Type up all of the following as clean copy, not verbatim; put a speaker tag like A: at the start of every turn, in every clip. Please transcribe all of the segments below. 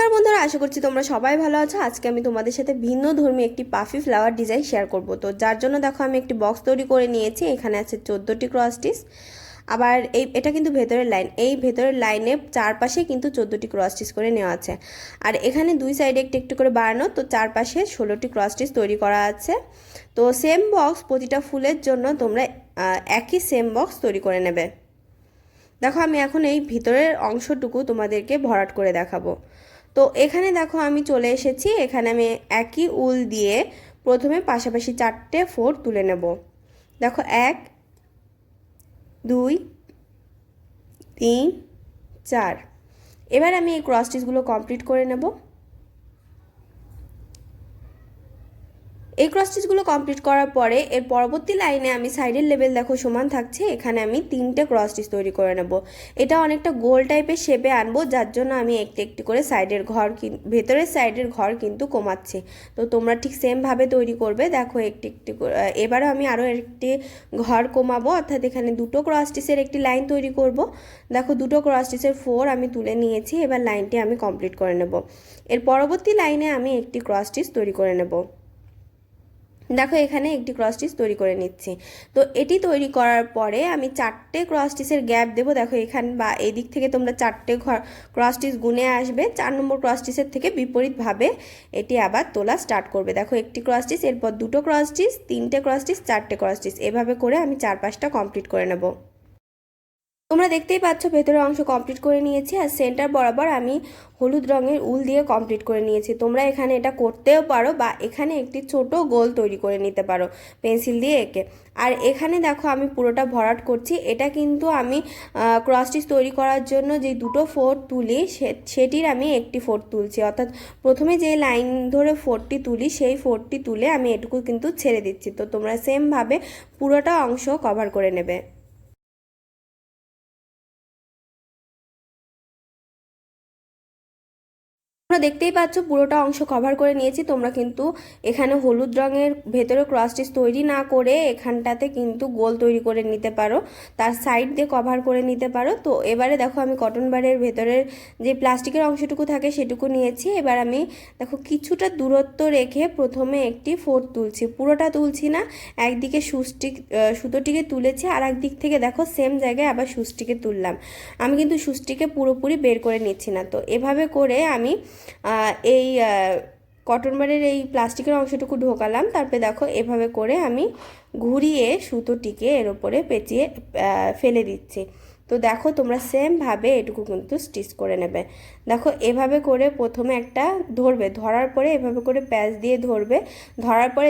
A: নমস্কার বন্ধুরা, আশা করছি তোমরা সবাই ভালো আছো। আজকে আমি তোমাদের সাথে ভিন্ন ধর্মী একটি পাফি ফ্লাওয়ার ডিজাইন শেয়ার করব। তো যার জন্য দেখো আমি একটি বক্স তৈরি করে নিয়েছি। এখানে আছে 14টি ক্রস স্টিচ। আবার এটা কিন্তু ভেতরের লাইন, এই ভেতরের লাইনে চারপাশে কিন্তু 14টি ক্রস স্টিচ করে নেওয়া আছে। আর এখানে দুই সাইডে একটু একটু করে বাড়ানো, তো চারপাশে 16টি ক্রস স্টিচ তৈরি করা আছে। তো সেম বক্স প্রতিটা ফুলের জন্য তোমরা একই সেম বক্স তৈরি করে নেবে। দেখো আমি এখন এই ভিতরের অংশটুকু তোমাদেরকে ভরাট করে দেখাবো। তো এখানে দেখো আমি চলে এসেছি। এখানে আমি একই উল দিয়ে প্রথমে পাশাপাশি 4টে ফোর তুলে নেব। দেখো 1 2 3 4। এবার আমি এই ক্রস স্টিচগুলো কমপ্লিট করে নেব। এই ক্রস স্টিচগুলো কমপ্লিট করার পরে এর পরবর্তী লাইনে আমি সাইডের লেভেল দেখো সমান থাকছে, এখানে আমি 3টে ক্রস স্টিচ তৈরি করে নেব। এটা অনেকটা গোল টাইপের শেপে আনবো, যার জন্য আমি একটু একটু করে সাইডের ঘর ভেতরের সাইডের ঘর কিন্তু কমাচ্ছি। তো তোমরা ঠিক সেমভাবে তৈরি করবে। দেখো একটু একটু এবারও আমি আরও একটি ঘর কমাবো, অর্থাৎ এখানে 2টো ক্রস স্টিচের একটি লাইন তৈরি করব। দেখো 2টো ক্রস স্টিচের 4 আমি তুলে নিয়েছি। এবার লাইনটি আমি কমপ্লিট করে নেব। এর পরবর্তী লাইনে আমি একটি ক্রস স্টিচ তৈরি করে নেব। দেখো এখানে একটি ক্রস স্টিচ তৈরি করে নিচ্ছি। তো এটি তৈরি করার পরে আমি 4টে ক্রস স্টিচের গ্যাপ দেবো। দেখো এখানে বা এই দিক থেকে তোমরা 4টে ক্রস স্টিচ গুনে আসবে। 4 নম্বর ক্রস স্টিচের থেকে বিপরীতভাবে এটি আবার তোলা স্টার্ট করবে। দেখো একটি ক্রস স্টিচ, এরপর 2টো ক্রস স্টিচ, 3টে ক্রস স্টিচ, 4টে ক্রস স্টিচ, এভাবে করে আমি 4-5টা কমপ্লিট করে নেব। তোমরা দেখতেই পাচ্ছ ভেতরের অংশ কমপ্লিট করে নিয়েছি। আর সেন্টার বরাবর আমি হলুদ রঙের উল দিয়ে কমপ্লিট করে নিয়েছি। তোমরা এখানে এটা করতেও পারো বা এখানে একটি ছোট গোল তৈরি করে নিতে পারো পেন্সিল দিয়ে এঁকে। আর এখানে দেখো আমি পুরোটা ভরাট করছি। এটা কিন্তু আমি ক্রস স্টিচ তৈরি করার জন্য যে 2টো ফোর তুলি সেটির আমি একটি ফোর তুলছি, অর্থাৎ প্রথমে যে লাইন ধরে ফোরটি তুলি সেই ফোরটি তুলে আমি এটুকু কিন্তু ছেড়ে দিচ্ছি। তো তোমরা সেমভাবে পুরোটা অংশ কভার করে নেবে। তোমরা দেখতেই পাচ্ছ পুরোটা অংশ কভার করে নিয়েছি। তোমরা কিন্তু এখানে হলুদ রঙের ভেতরে ক্রস স্টিচ তৈরি না করে এখানটাতে কিন্তু গোল তৈরি করে নিতে পারো, তার সাইড দিয়ে কভার করে নিতে পারো। তো এবারে দেখো আমি কটন বারের ভেতরের যে প্লাস্টিকের অংশটুকু থাকে সেটুকু নিয়েছি। এবার আমি দেখো কিছুটা দূরত্ব রেখে প্রথমে একটি ফোর তুলছি, পুরোটা তুলছি না। একদিকে সুতোটিকে তুলেছি, আর একদিক থেকে দেখো সেম জায়গায় আবার সুচটিকে তুললাম। আমি কিন্তু সুচটিকে পুরোপুরি বের করে নিচ্ছি না। তো এভাবে করে আমি এই কটন বারের এই প্লাস্টিকের অংশটুকু ঢোকালাম। তারপরে দেখো এভাবে করে আমি ঘুরিয়ে সুতোটিকে এর ওপরে পেঁচিয়ে ফেলে দিচ্ছি। তো দেখো তোমরা সেমভাবে এটুকু কিন্তু স্টিচ করে নেবে। দেখো এভাবে করে প্রথমে একটা ধরবে, ধরার পরে এভাবে করে প্যাচ দিয়ে ধরবে। ধরার পরে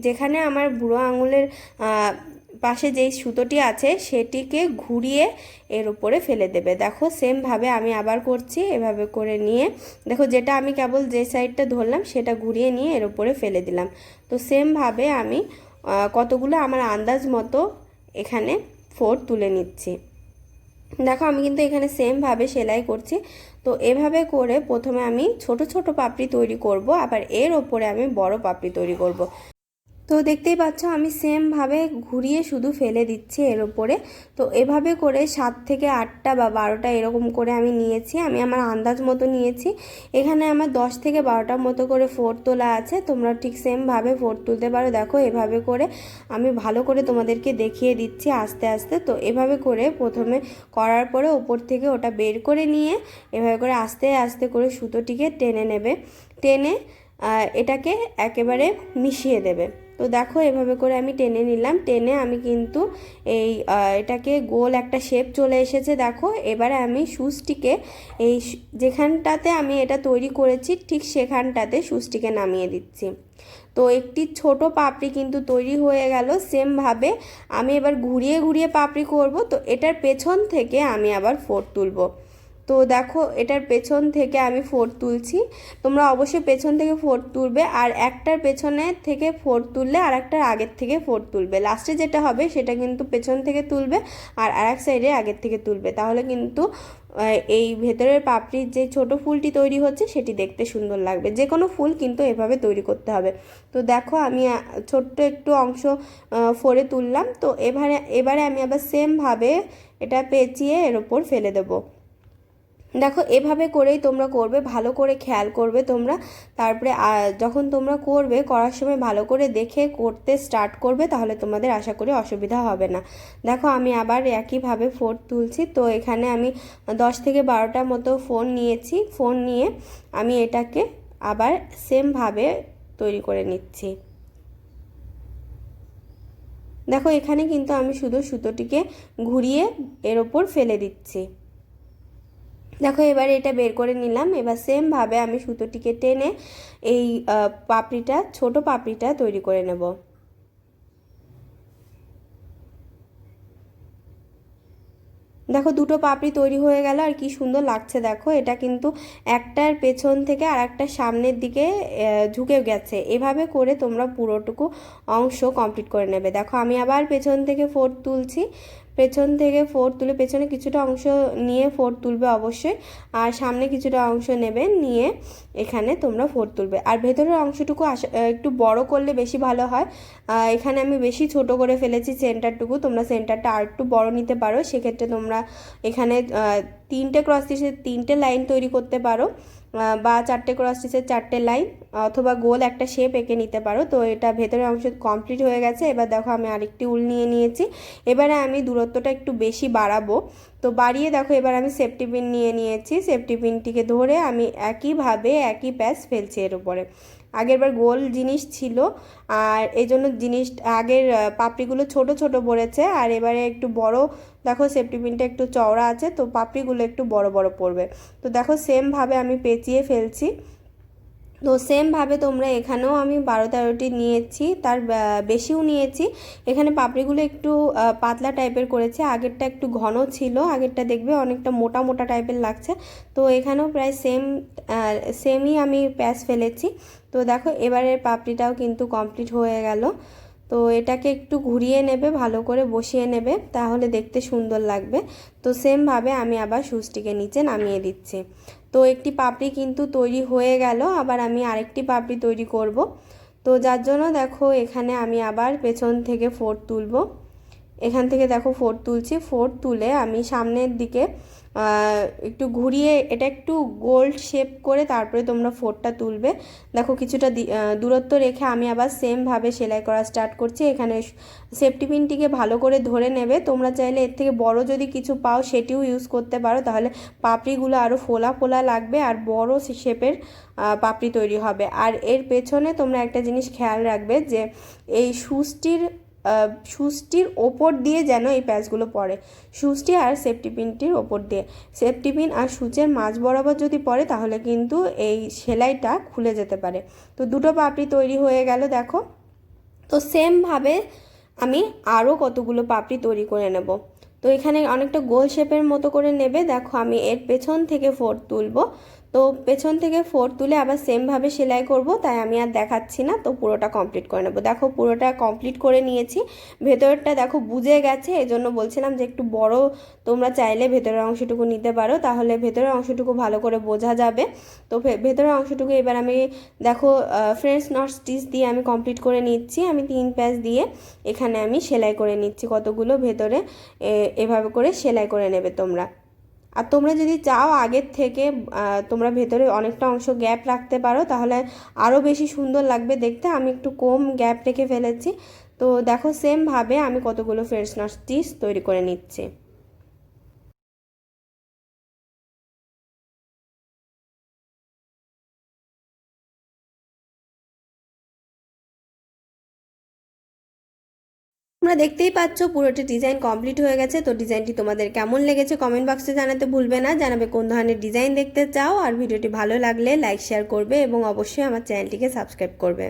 A: যেখানে আমার বুড়ো আঙুলের পাশে যেই সুতোটি আছে সেটিকে ঘুরিয়ে এর উপরে ফেলে দেবে। দেখো সেমভাবে আমি আবার করছি। এভাবে করে নিয়ে দেখো যেটা আমি কেবল যে সাইডটা ধরলাম সেটা ঘুরিয়ে নিয়ে এর উপরে ফেলে দিলাম। তো সেমভাবে আমি কতগুলো আমার আন্দাজ মতো এখানে ফোর তুলে নিচ্ছি। দেখো আমি কিন্তু এখানে সেমভাবে সেলাই করছি। তো এভাবে করে প্রথমে আমি ছোট ছোট পাপড়ি তৈরি করব, আবার এর ওপরে আমি বড় পাপড়ি তৈরি করব। তো দেখতেই পাচ্ছ আমি সেমভাবে ঘুরিয়ে শুধু ফেলে দিচ্ছি এর ওপরে। তো এভাবে করে 7 থেকে 8টা বা 12টা এরকম করে আমি নিয়েছি। আমি আমার আন্দাজ মতো নিয়েছি। এখানে আমার 10 থেকে 12টার মতো করে ফোর তোলা আছে। তোমরা ঠিক সেমভাবে ফোর তুলতে পারো। দেখো এভাবে করে আমি ভালো করে তোমাদেরকে দেখিয়ে দিচ্ছি আস্তে আস্তে। তো এভাবে করে প্রথমে করার পরে ওপর থেকে ওটা বের করে নিয়ে এভাবে করে আস্তে আস্তে করে সুতোটিকে টেনে নেবে। টেনে এটাকে একেবারে মিশিয়ে দেবে। তো দেখো এভাবে করে আমি টেনে নিলাম। টেনে আমি কিন্তু এটাকে গোল একটা শেপ চলে এসেছে। দেখো এবারে আমি সুচটিকে এই যেখানটাতে আমি এটা তৈরি করেছি ঠিক সেখানটাতে সুচটিকে নামিয়ে দিচ্ছি। তো একটি ছোট পাপড়ি কিন্তু তৈরি হয়ে গেল। সেমভাবে আমি এবার ঘুরিয়ে ঘুরিয়ে পাপড়ি করব। তো এটার পেছন থেকে আমি আবার ফোর তুলব। তো দেখো এটার পেছন থেকে আমি ফোর তুলছি। তোমরা অবশ্যই পেছন থেকে ফোর তুলবে, আর একটার পেছনে থেকে ফোর তুললে আর একটার আগের থেকে ফোর তুলবে। লাস্টে যেটা হবে সেটা কিন্তু পেছন থেকে তুলবে আর আরেক সাইডে আগের থেকে তুলবে। তাহলে কিন্তু এই ভেতরের পাপড়ির যে ছোট ফুলটি তৈরি হচ্ছে সেটি দেখতে সুন্দর লাগবে। যে কোনো ফুল কিন্তু এভাবে তৈরি করতে হবে। তো দেখো আমি ছোট্ট একটু অংশ ফোরে তুললাম। তো এবারে আমি আবার সেমভাবে এটা পেঁচিয়ে এর ওপর ফেলে দেবো। দেখো এভাবে করেই তোমরা করবে, ভালো করে খেয়াল করবে তোমরা। তারপরে যখন তোমরা করবে, করার সময় ভালো করে দেখে করতে স্টার্ট করবে, তাহলে তোমাদের আশা করি অসুবিধা হবে না। দেখো আমি আবার একইভাবে ফোর তুলছি। তো এখানে আমি 10 থেকে 12টা মতো ফোন নিয়েছি। ফোন নিয়ে আমি এটাকে আবার সেমভাবে তৈরি করে নিচ্ছি। দেখো এখানে কিন্তু আমি শুধু সুতোটিকে ঘুরিয়ে এর ওপর ফেলে দিচ্ছি। দেখো এবার এটা বের করে নিলাম। এবার সেমভাবে আমি সুতোটিকে টেনে এই পাপড়িটা, ছোট পাপড়িটা তৈরি করে নেব। দেখো দুটো পাপড়ি তৈরি হয়ে গেল, আর কি সুন্দর লাগছে দেখো। এটা কিন্তু একটার পেছন থেকে আর একটা সামনের দিকে ঝুঁকে গেছে। এভাবে করে তোমরা পুরোটুকু অংশ কমপ্লিট করে নেবে। দেখো আমি আবার পেছন থেকে ফোর তুলছি। পেছন থেকে ফোর তুলে পেছনে কিছুটা অংশ নিয়ে ফোর তুলবে অবশ্যই, আর সামনে কিছুটা অংশ নেবে, নিয়ে এখানে তোমরা ফোর তুলবে। আর ভেতরের অংশটুকু একটু বড় করলে বেশি ভালো হয়। এখানে আমি বেশি ছোট করে ফেলেছি সেন্টারটুকু, তোমরা সেন্টারটা আর একটু বড় নিতে পারো। সেক্ষেত্রে তোমরা এখানে 3টে ক্রস স্টিচের 3টে লাইন তৈরি করতে পারো, বা 4টে ক্রস স্টিচের 4টে লাইন, অথবা গোল একটা শেপ এঁকে নিতে পারো। তো এটা ভেতরের অংশ কমপ্লিট হয়ে গেছে। এবার দেখো আমি আরেকটি উল নিয়ে নিয়েছি। এবারে আমি দূরত্বটা একটু বেশি বাড়াবো। তো বাড়িয়ে দেখো এবার আমি সেফটি পিন নিয়ে নিয়েছি। সেফটি পিনটিকে ধরে আমি একইভাবে একই প্যাচ ফেলছি এর উপরে। আগেরবার গোল জিনিস ছিল, আর এই জন্য জিনিস আগের পাপড়িগুলো ছোট ছোট পড়েছে, আর এবারে একটু বড়। দেখো সেফটি পিনটা একটু চওড়া আছে, তো পাপড়িগুলো একটু বড় বড় পড়বে। তো দেখো সেমভাবে আমি পেঁচিয়ে ফেলছি। তো সেমভাবে তোমরা এখানেও আমি 12-13টি নিয়েছি, তার বেশিও নিয়েছি। এখানে পাপড়িগুলো একটু পাতলা টাইপের করেছে, আগেরটা একটু ঘন ছিল, আগেরটা দেখবে অনেকটা মোটা মোটা টাইপের লাগছে। তো এখানেও প্রায় সেমই আমি প্যাচ ফেলেছি। তো দেখো এবারের পাপড়িটাও কিন্তু কমপ্লিট হয়ে গেল। তো এটাকে একটু ঘুরিয়ে নেবে, ভালো করে বসিয়ে নেবে, তাহলে দেখতে সুন্দর লাগবে। তো সেমভাবে আমি আবার সুচটিকে নিচে নামিয়ে দিচ্ছি। তো একটি পাপড়ি কিন্তু তৈরি হয়ে গেল, আবার আমি আরেকটি পাপড়ি তৈরি করব। তো যার জন্য দেখো এখানে আমি আবার পেছন থেকে ফোর তুলব। এখান থেকে দেখো ফোর তুলছি। ফোর তুলে আমি সামনের দিকে একটু ঘুরিয়ে এটা একটু গোল্ড শেপ করে তারপরে তোমরা ফোরটা তুলবে। দেখো কিছুটা দূরত্ব রেখে আমি আবার সেমভাবে সেলাই করা স্টার্ট করছি। এখানে সেফটি পিনটিকে ভালো করে ধরে নেবে। তোমরা চাইলে এর থেকে বড় যদি কিছু পাও সেটিও ইউজ করতে পারো, তাহলে পাপড়িগুলো আরও ফোলা ফোলা লাগবে আর বড় শেপের পাপড়ি তৈরি হবে। আর এর পেছনে তোমরা একটা জিনিস খেয়াল রাখবে, যে এই সুচটির ওপর দিয়ে যেন এই প্যাচগুলো পড়ে, সুচটি আর সেফটি পিনটির ওপর দিয়ে। সেফটি পিন আর সুচের মাঝ বরাবর যদি পড়ে তাহলে কিন্তু এই সেলাইটা খুলে যেতে পারে। তো দুটো পাপড়ি তৈরি হয়ে গেল দেখো। তো সেমভাবে আমি আরও কতগুলো পাপড়ি তৈরি করে নেব। তো এখানে অনেকটা গোল শেপের মতো করে নেবে। দেখো আমি এর পেছন থেকে ফোর তুলব। তো পেছন থেকে ফোর তুলে আবার সেমভাবে সেলাই করব, তাই আমি আর দেখাচ্ছি না। তো পুরোটা কমপ্লিট করে নেব। দেখো পুরোটা কমপ্লিট করে নিয়েছি। ভেতরটা দেখো বুঝে গেছে, এজন্য বলছিলাম যে একটু বড় তোমরা চাইলে ভেতরের অংশটুকু নিতে পারো, তাহলে ভেতরের অংশটুকু ভালো করে বোঝা যাবে। তো ভেতরের অংশটুকু এবার আমি দেখো ফ্রেঞ্চ নট স্টিচ দিয়ে আমি কমপ্লিট করে নিচ্ছি। আমি 3 প্যাচ দিয়ে এখানে আমি সেলাই করে নিচ্ছি কতগুলো ভেতরে। এভাবে করে সেলাই করে নেবে তোমরা। আর তোমরা যদি চাও আগের থেকে তোমরা ভেতরে অনেকটা অংশ গ্যাপ রাখতে পারো, তাহলে আরও বেশি সুন্দর লাগবে দেখতে। আমি একটু কম গ্যাপ রেখে ফেলেছি। তো দেখো সেমভাবে আমি কতগুলো ফ্রেঞ্চ নট স্টিচ তৈরি করে নিচ্ছি। তোমরা দেখতেই পাচ্ছ পুরোটি ডিজাইন কমপ্লিট হয়ে গেছে। তো ডিজাইনটি তোমাদের কেমন লেগেছে কমেন্ট বক্সে জানাতে ভুলবে না। জানাবে কোন ধরনের ডিজাইন দেখতে চাও, আর ভিডিওটি ভালো লাগলে লাইক শেয়ার করবে এবং অবশ্যই আমার চ্যানেলটিকে সাবস্ক্রাইব করবে।